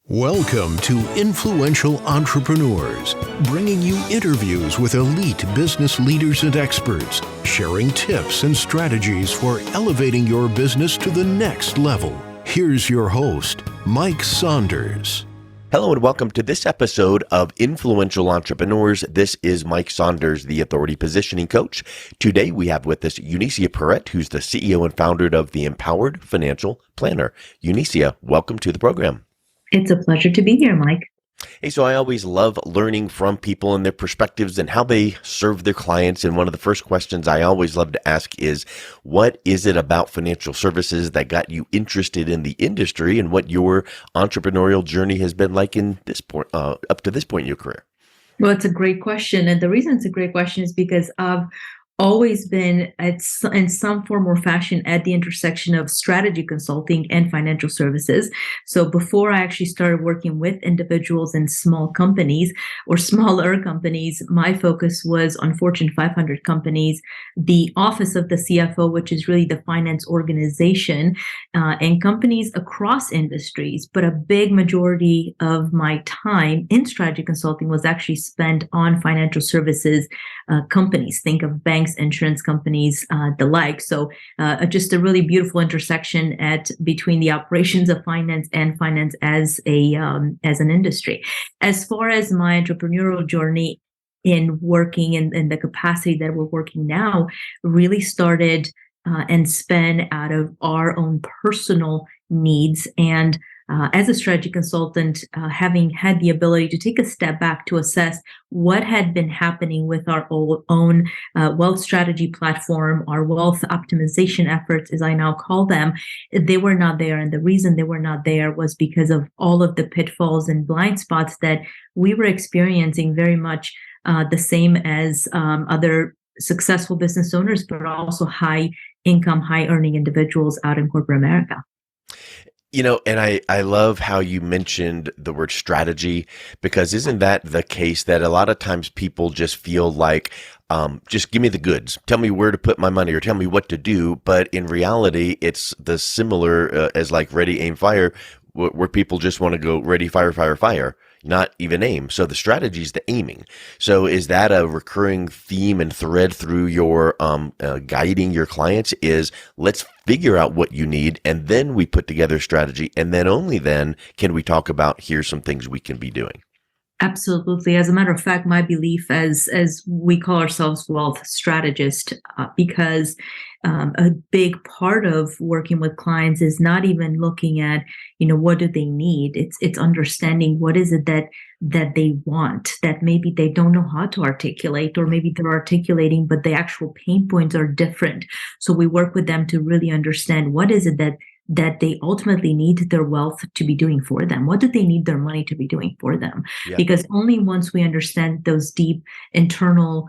Welcome to Influential Entrepreneurs, bringing you interviews with elite business leaders and experts, sharing tips and strategies for elevating your business to the next level. Here's your host, Mike Saunders. Hello and welcome to this episode of Influential Entrepreneurs. This is Mike Saunders, the Authority Positioning Coach. Today we have with us Eunicia Peret, who's the CEO and founder of the Empowered Financial Planner. Eunicia, welcome to the program. It's a pleasure to be here, Mike. Hey, so I always love learning from people and their perspectives and how they serve their clients. And one of the first questions I always love to ask is, what is it about financial services that got you interested in the industry, and what your entrepreneurial journey has been like in this point, up to this point in your career? Well, it's a great question. And the reason it's a great question is because I've always been in some form or fashion at the intersection of strategy consulting and financial services. So before I actually started working with individuals in small companies or smaller companies, my focus was on Fortune 500 companies, the office of the CFO, which is really the finance organization, and companies across industries. But a big majority of my time in strategy consulting was actually spent on financial services companies. Think of banks, insurance companies, the like. So just a really beautiful intersection between the operations of finance and finance as an industry. As far as my entrepreneurial journey in working in the capacity that we're working now, really started and spun out of our own personal needs. And as a strategy consultant, having had the ability to take a step back to assess what had been happening with our own wealth strategy platform, our wealth optimization efforts, as I now call them, they were not there. And the reason they were not there was because of all of the pitfalls and blind spots that we were experiencing, very much the same as other successful business owners, but also high income, high earning individuals out in corporate America. You know, and I love how you mentioned the word strategy, because isn't that the case that a lot of times people just feel like, just give me the goods, tell me where to put my money or tell me what to do. But in reality, it's the similar as like ready, aim, fire, where people just want to go ready, fire, fire, fire, not even aim. So the strategy is the aiming. So is that a recurring theme and thread through your guiding your clients? Is let's figure out what you need, and then we put together strategy, and then only then can we talk about here's some things we can be doing. Absolutely. As a matter of fact, my belief, as we call ourselves wealth strategist, because a big part of working with clients is not even looking at, what do they need? It's understanding what is it that they want, that maybe they don't know how to articulate, or maybe they're articulating, but the actual pain points are different. So we work with them to really understand what is it that they ultimately need their wealth to be doing for them. What do they need their money to be doing for them? Yeah. Because only once we understand those deep internal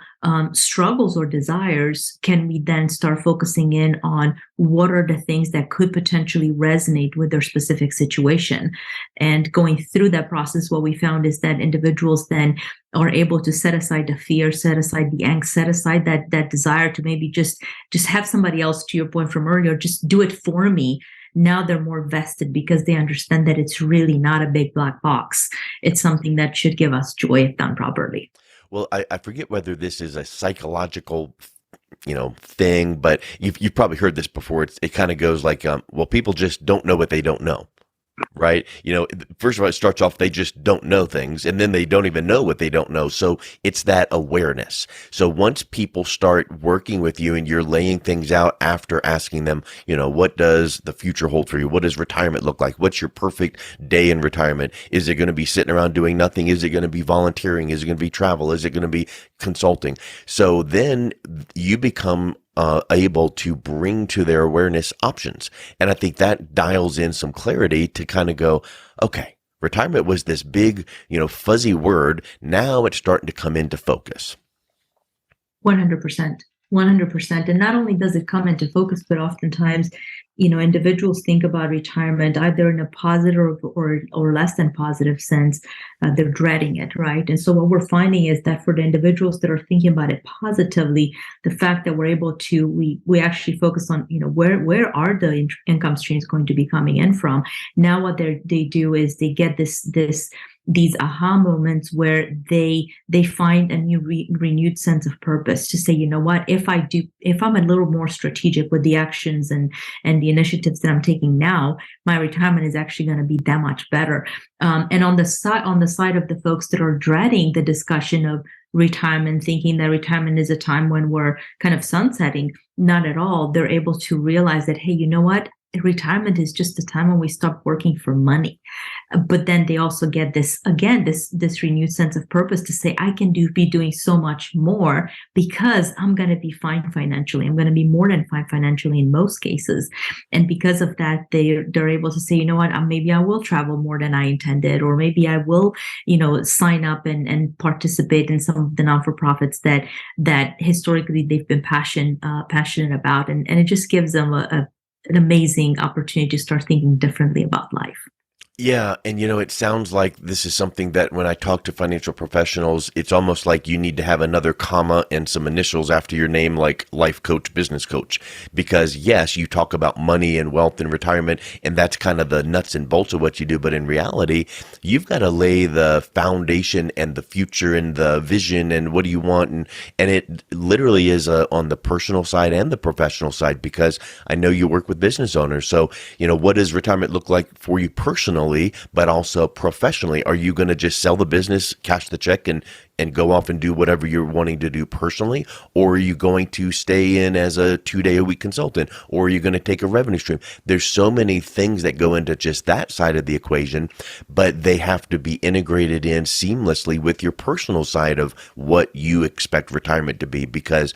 struggles or desires can we then start focusing in on what are the things that could potentially resonate with their specific situation. And going through that process, what we found is that individuals then are able to set aside the fear, set aside the angst, set aside that desire to maybe just have somebody else, to your point from earlier, just do it for me. Now they're more vested because they understand that it's really not a big black box. It's something that should give us joy if done properly. Well, I forget whether this is a psychological thing, but you've probably heard this before. It kind of goes like, well, people just don't know what they don't know. Right. First of all, it starts off, they just don't know things, and then they don't even know what they don't know. So it's that awareness. So once people start working with you and you're laying things out after asking them, what does the future hold for you? What does retirement look like? What's your perfect day in retirement? Is it going to be sitting around doing nothing? Is it going to be volunteering? Is it going to be travel? Is it going to be consulting? So then you become able to bring to their awareness options. And I think that dials in some clarity to kind of go, okay, retirement was this big, fuzzy word. Now it's starting to come into focus. 100%. 100%. And not only does it come into focus, but oftentimes individuals think about retirement either in a positive or less than positive sense. They're dreading it, right? And so what we're finding is that for the individuals that are thinking about it positively, the fact that we're able to, we actually focus on, where are the income streams going to be coming in from? Now what they do is they get these aha moments where they find a new renewed sense of purpose to say, you know what, if I'm a little more strategic with the actions and the initiatives that I'm taking now, my retirement is actually going to be that much better. And on the side of the folks that are dreading the discussion of retirement, thinking that retirement is a time when we're kind of sunsetting, not at all. They're able to realize that, hey, you know what? Retirement is just the time when we stop working for money. But then they also get this renewed sense of purpose to say, I can be doing so much more because I'm going to be fine financially. I'm going to be more than fine financially in most cases. And because of that, they're able to say, you know what, maybe I will travel more than I intended, or maybe I will, sign up and participate in some of the non-for-profits that historically they've been passionate about. And it just gives them an amazing opportunity to start thinking differently about life. Yeah. And, it sounds like this is something that when I talk to financial professionals, it's almost like you need to have another comma and some initials after your name, like life coach, business coach. Because yes, you talk about money and wealth and retirement, and that's kind of the nuts and bolts of what you do. But in reality, you've got to lay the foundation and the future and the vision and what do you want. And it literally is on the personal side and the professional side, because I know you work with business owners. So, what does retirement look like for you personally, but also professionally? Are you going to just sell the business, cash the check, and go off and do whatever you're wanting to do personally? Or are you going to stay in as a 2-day-a-week consultant? Or are you going to take a revenue stream? There's so many things that go into just that side of the equation, but they have to be integrated in seamlessly with your personal side of what you expect retirement to be. Because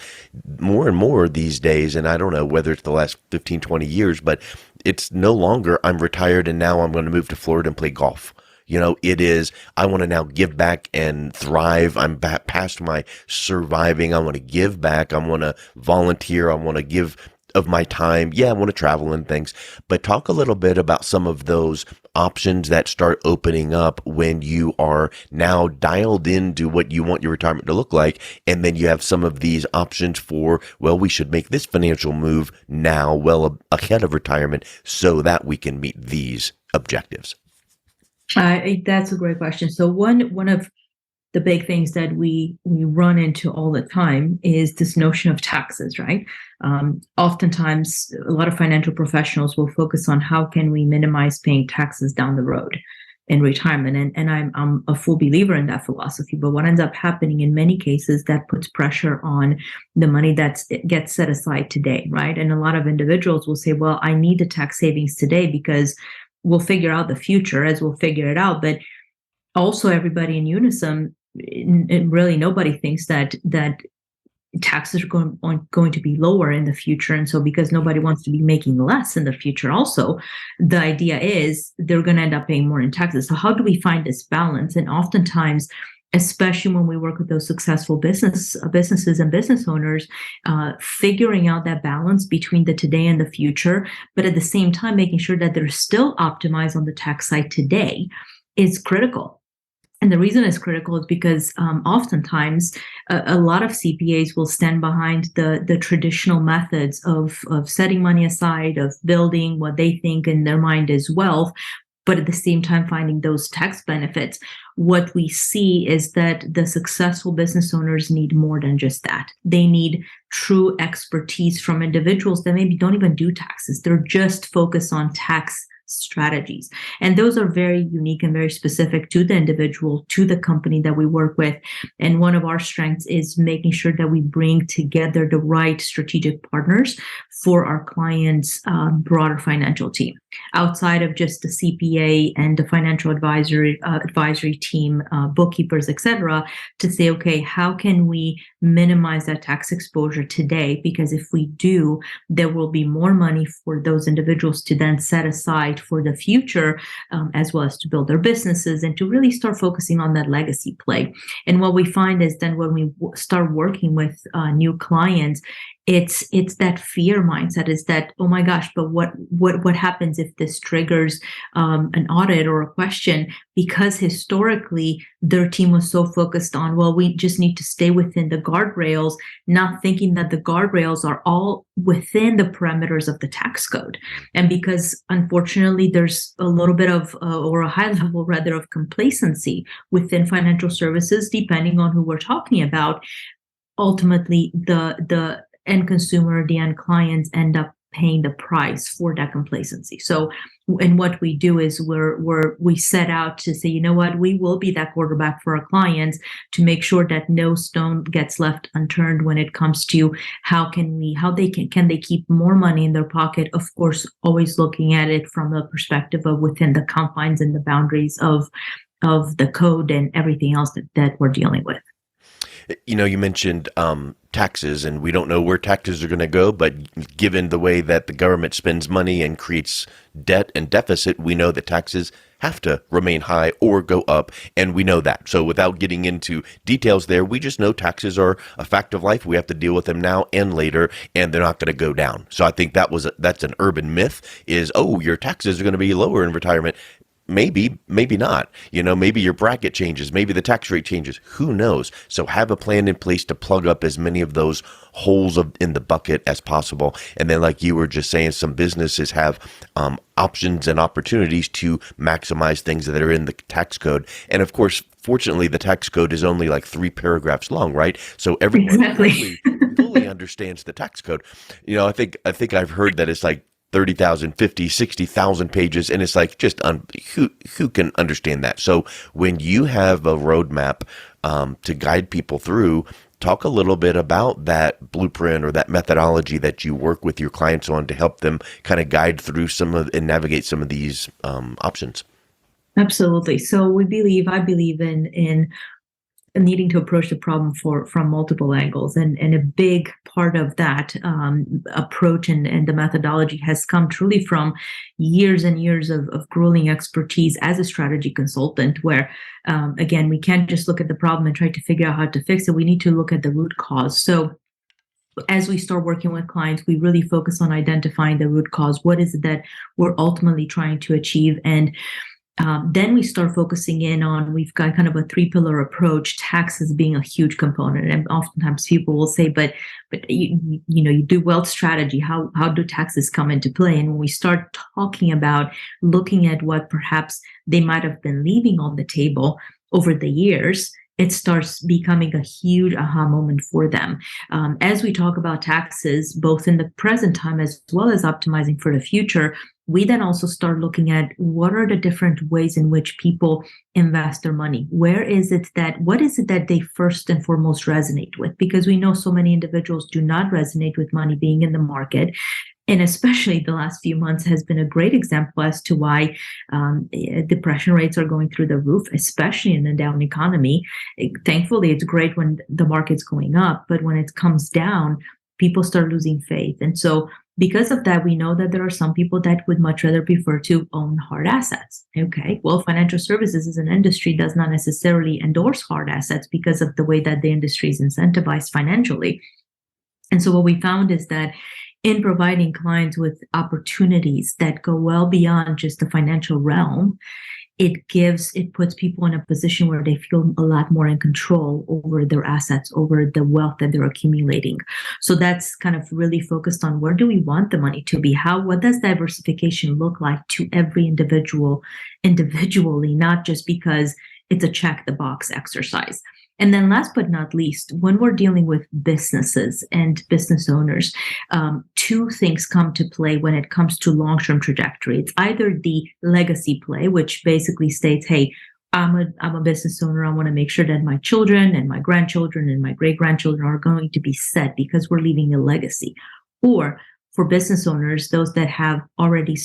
more and more these days, and I don't know whether it's the last 15, 20 years, but it's no longer I'm retired and now I'm going to move to Florida and play golf. It is, I want to now give back and thrive. I'm past my surviving. I want to give back. I want to volunteer. I want to give of my time. Yeah, I want to travel and things. But talk a little bit about some of those options that start opening up when you are now dialed into what you want your retirement to look like. And then you have some of these options for, well, we should make this financial move now, well ahead of retirement, so that we can meet these objectives. That's a great question. So one of the big things that we run into all the time is this notion of taxes, right? Oftentimes, a lot of financial professionals will focus on how can we minimize paying taxes down the road in retirement. And I'm a full believer in that philosophy. But what ends up happening in many cases, that puts pressure on the money that gets set aside today, right? And a lot of individuals will say, well, I need the tax savings today because we'll figure out the future as we'll figure it out. But also everybody in unison, and really nobody thinks that taxes are going to be lower in the future. And so because nobody wants to be making less in the future also, the idea is they're going to end up paying more in taxes. So how do we find this balance? And oftentimes, especially when we work with those successful businesses and business owners, figuring out that balance between the today and the future, but at the same time, making sure that they're still optimized on the tax side today is critical. And the reason it's critical is because oftentimes a lot of CPAs will stand behind the traditional methods of setting money aside, of building what they think in their mind is wealth, but at the same time finding those tax benefits. What we see is that the successful business owners need more than just that. They need true expertise from individuals that maybe don't even do taxes. They're just focused on tax strategies. And those are very unique and very specific to the individual, to the company that we work with. And one of our strengths is making sure that we bring together the right strategic partners for our clients' broader financial team. Outside of just the CPA and the financial advisory team, bookkeepers, etc., to say, okay, how can we minimize that tax exposure today? Because if we do, there will be more money for those individuals to then set aside for the future, as well as to build their businesses and to really start focusing on that legacy play. And what we find is then when we start working with new clients, it's that fear mindset, is that, oh my gosh, but what happens if this triggers an audit or a question? Because historically their team was so focused on, well, we just need to stay within the guardrails, not thinking that the guardrails are all within the parameters of the tax code. And because unfortunately there's a little bit of or a high level rather of complacency within financial services, depending on who we're talking about, ultimately the end consumer, the end clients end up paying the price for that complacency. So, and what we do is we set out to say, you know what, we will be that quarterback for our clients to make sure that no stone gets left unturned when it comes to how they can keep more money in their pocket. Of course, always looking at it from the perspective of within the confines and the boundaries of the code and everything else that we're dealing with. You mentioned taxes, and we don't know where taxes are going to go, but given the way that the government spends money and creates debt and deficit, we know that taxes have to remain high or go up, and we know that. So without getting into details there, we just know taxes are a fact of life. We have to deal with them now and later, and they're not going to go down. So I think that's an urban myth, is, oh, your taxes are going to be lower in retirement. Maybe not. Maybe your bracket changes. Maybe the tax rate changes. Who knows? So have a plan in place to plug up as many of those holes in the bucket as possible. And then, like you were just saying, some businesses have options and opportunities to maximize things that are in the tax code. And of course, fortunately, the tax code is only like 3 paragraphs long, right? So everyone fully understands the tax code. I think I've heard that it's like 30,000, 50, 60,000 pages. And it's like, just who can understand that? So when you have a roadmap to guide people through, talk a little bit about that blueprint or that methodology that you work with your clients on to help them kind of guide through and navigate some of these options. Absolutely. So I believe in needing to approach the problem from multiple angles, and a big part of that approach and the methodology has come truly from years and years of grueling expertise as a strategy consultant, where again, we can't just look at the problem and try to figure out how to fix it. We need to look at the root cause. So as we start working with clients, we really focus on identifying the root cause. What is it that we're ultimately trying to achieve? And then we start focusing in on, we've got kind of a 3-pillar approach, taxes being a huge component. And oftentimes people will say, but you do wealth strategy. How do taxes come into play? And when we start talking about looking at what perhaps they might have been leaving on the table over the years, it starts becoming a huge aha moment for them. As we talk about taxes, both in the present time as well as optimizing for the future, we then also start looking at what are the different ways in which people invest their money. What is it that they first and foremost resonate with? Because we know so many individuals do not resonate with money being in the market. And especially the last few months has been a great example as to why depression rates are going through the roof, especially in a down economy. Thankfully, it's great when the market's going up, but when it comes down, people start losing faith. And so because of that, we know that there are some people that would much rather prefer to own hard assets. Okay, well, financial services as an industry does not necessarily endorse hard assets because of the way that the industry is incentivized financially. And so what we found is that in providing clients with opportunities that go well beyond just the financial realm, it puts people in a position where they feel a lot more in control over their assets, over the wealth that they're accumulating. So that's kind of really focused on, where do we want the money to be? What does diversification look like to every individually, not just because it's a check the box exercise. And then last but not least, when we're dealing with businesses and business owners, 2 things come to play when it comes to long-term trajectory. It's either the legacy play, which basically states, hey, I'm a business owner. I want to make sure that my children and my grandchildren and my great-grandchildren are going to be set because we're leaving a legacy. Or for business owners, those that have already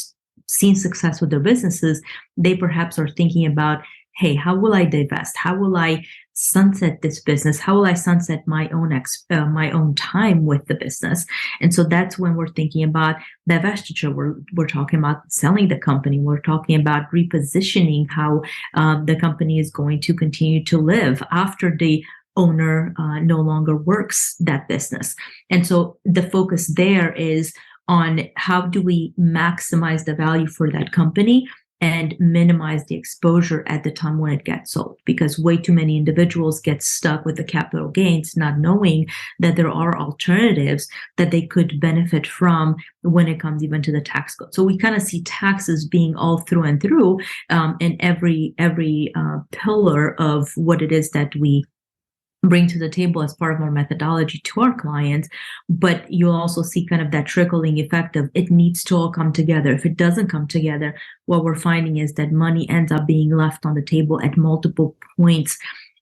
seen success with their businesses, they perhaps are thinking about, hey, how will I divest? How will I sunset this business? How will I sunset my own time with the business? And so that's when we're thinking about divestiture. We're talking about selling the company. We're talking about repositioning how the company is going to continue to live after the owner no longer works that business. And so the focus there is on how do we maximize the value for that company and minimize the exposure at the time when it gets sold, because way too many individuals get stuck with the capital gains, not knowing that there are alternatives that they could benefit from when it comes even to the tax code. So we kind of see taxes being all through and through in every pillar of what it is that we bring to the table as part of our methodology to our clients. But you'll also see kind of that trickling effect of it needs to all come together. If it doesn't come together, what we're finding is that money ends up being left on the table at multiple points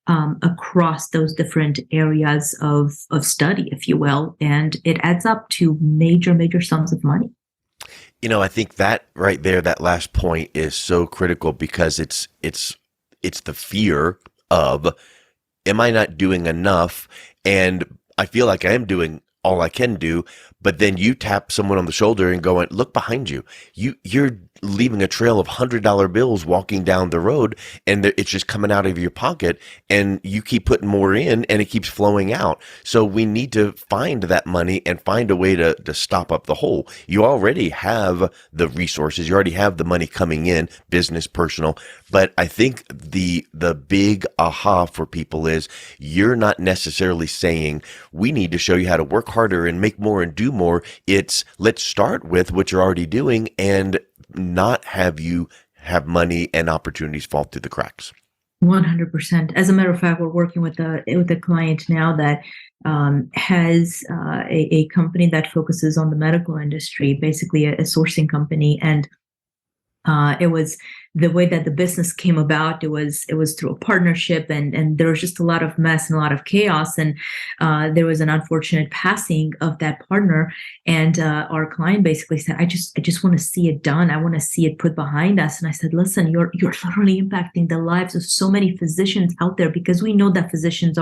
across those different areas of study, if you will, and it adds up to major sums of money. I think that right there, that last point is so critical, because it's the fear of, am I not doing enough? And I feel like I am doing all I can do, but then you tap someone on the shoulder and going, look behind you. You're leaving a trail of $100 bills walking down the road, and it's just coming out of your pocket, and you keep putting more in and it keeps flowing out. So we need to find that money and find a way to stop up the hole. You already have the resources. You already have the money coming in, business, personal. But I think the big aha for people is, you're not necessarily saying we need to show you how to work harder and make more and do more. It's, let's start with what you're already doing and not have you have money and opportunities fall through the cracks. 100%. As a matter of fact, we're working with a client now that has a company that focuses on the medical industry, basically a sourcing company, and it was the way that the business came about. It was through a partnership, and there was just a lot of mess and a lot of chaos. And there was an unfortunate passing of that partner. And our client basically said, I just want to see it done. I want to see it put behind us. And I said, listen, you're literally impacting the lives of so many physicians out there, because we know that physicians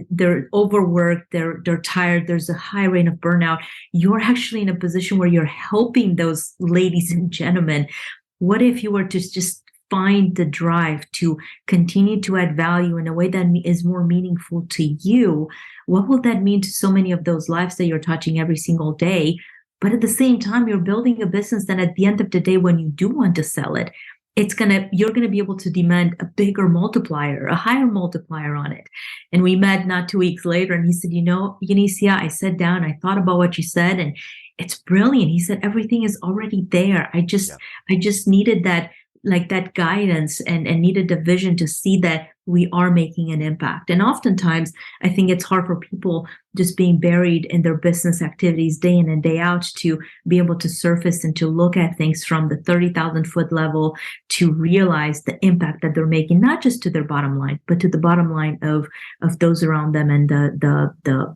they're overworked, they're tired. There's a high rate of burnout. You're actually in a position where you're helping those ladies and gentlemen. What if you were to just find the drive to continue to add value in a way that is more meaningful to you? What will that mean to so many of those lives that you're touching every single day? But at the same time, you're building a business that at the end of the day, when you do want to sell it, you're gonna be able to demand a bigger multiplier, a higher multiplier on it. And we met not 2 weeks later, and he said, Eunicia, I sat down, I thought about what you said, and it's brilliant. He said, everything is already there. I just needed that guidance and needed the vision to see that we are making an impact. And oftentimes, I think it's hard for people just being buried in their business activities day in and day out to be able to surface and to look at things from the 30,000 foot level, to realize the impact that they're making, not just to their bottom line, but to the bottom line of those around them, and the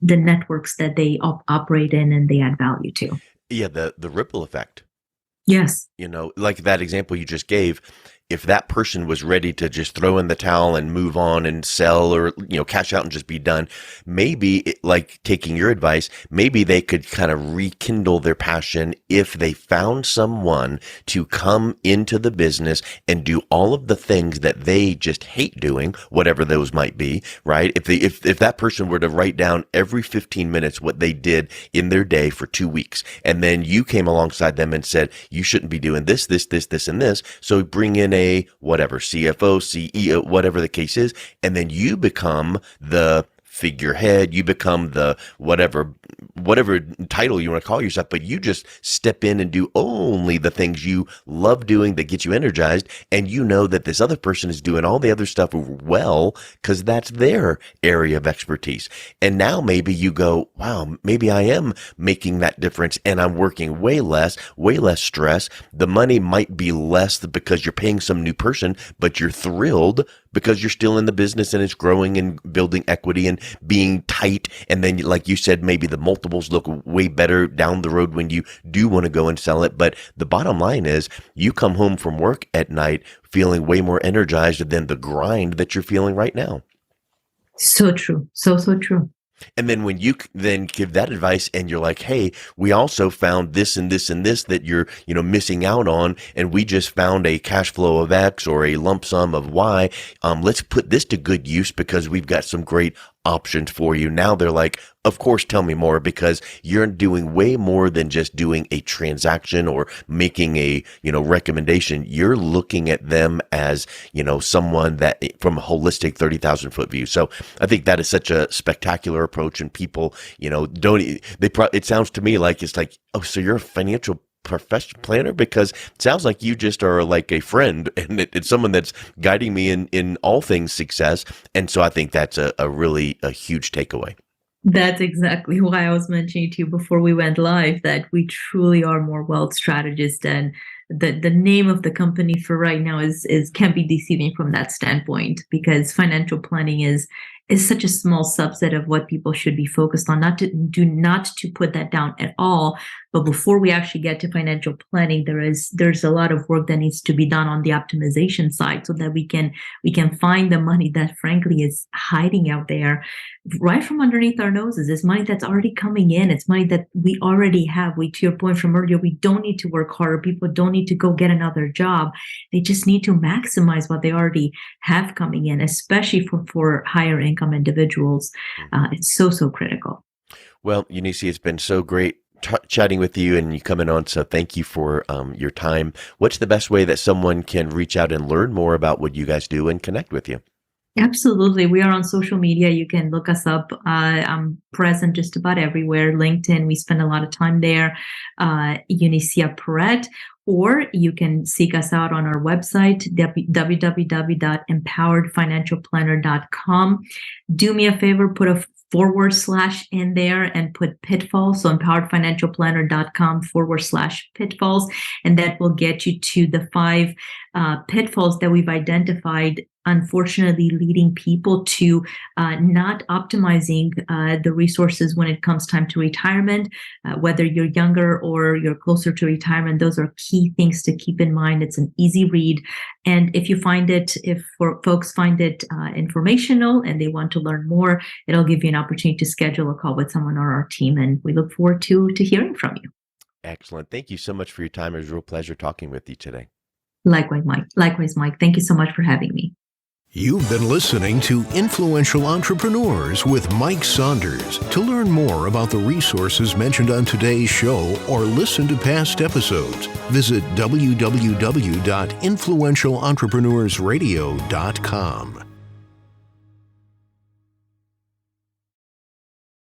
networks that they operate in and they add value to. Yeah, the ripple effect. Yes. Like that example you just gave, if that person was ready to just throw in the towel and move on and sell, or, cash out and just be done, maybe like taking your advice, maybe they could kind of rekindle their passion if they found someone to come into the business and do all of the things that they just hate doing, whatever those might be, right? If that person were to write down every 15 minutes what they did in their day for 2 weeks, and then you came alongside them and said, you shouldn't be doing this, and this. So bring in a whatever, CFO, CEO, whatever the case is, and then you become the figurehead, you become the whatever title you want to call yourself, but you just step in and do only the things you love doing that get you energized, and you know that this other person is doing all the other stuff well because that's their area of expertise. And now maybe you go, wow, maybe I am making that difference, and I'm working way less stress. The money might be less because you're paying some new person, but you're thrilled because you're still in the business and it's growing and building equity and being tight. And then, like you said, maybe the multiples look way better down the road when you do want to go and sell it. But the bottom line is, you come home from work at night feeling way more energized than the grind that you're feeling right now. So true. So true. And then when you then give that advice and you're like, hey, we also found this and this and this that you're, missing out on. And we just found a cash flow of X or a lump sum of Y. Let's put this to good use because we've got some great options for you. Now they're like, of course, tell me more, because you're doing way more than just doing a transaction or making a, recommendation. You're looking at them as, someone that from a holistic 30,000 foot view. So I think that is such a spectacular approach, and people, it sounds to me like it's like, oh, so you're a financial professional planner, because it sounds like you just are like a friend, and it's someone that's guiding me in all things success. And so I think that's a really huge takeaway. That's exactly why I was mentioning to you before we went live that we truly are more wealth strategists, and the name of the company for right now is can be deceiving from that standpoint, because financial planning is such a small subset of what people should be focused on. Not to put that down at all, but before we actually get to financial planning, there's a lot of work that needs to be done on the optimization side, so that we can find the money that frankly is hiding out there right from underneath our noses. It's money that's already coming in. It's money that we already have. To your point from earlier, we don't need to work harder. People don't need to go get another job. They just need to maximize what they already have coming in, especially for higher income individuals. It's so critical. Well, Eunicia, it's been so great chatting with you and you coming on. So thank you for your time. What's the best way that someone can reach out and learn more about what you guys do and connect with you? Absolutely. We are on social media. You can look us up. I'm present just about everywhere. LinkedIn, we spend a lot of time there. Eunicia Peret. Or you can seek us out on our website, www.empoweredfinancialplanner.com. Do me a favor, put a / in there and put pitfalls. So empoweredfinancialplanner.com / pitfalls. And that will get you to the 5 pitfalls that we've identified, unfortunately leading people to not optimizing the resources when it comes time to retirement. Whether you're younger or you're closer to retirement, those are key things to keep in mind. It's an easy read. And if folks find it informational and they want to learn more, it'll give you an opportunity to schedule a call with someone on our team. And we look forward to hearing from you. Excellent. Thank you so much for your time. It was a real pleasure talking with you today. Likewise, Mike. Thank you so much for having me. You've been listening to Influential Entrepreneurs with Mike Saunders. To learn more about the resources mentioned on today's show or listen to past episodes, visit www.influentialentrepreneurssradio.com.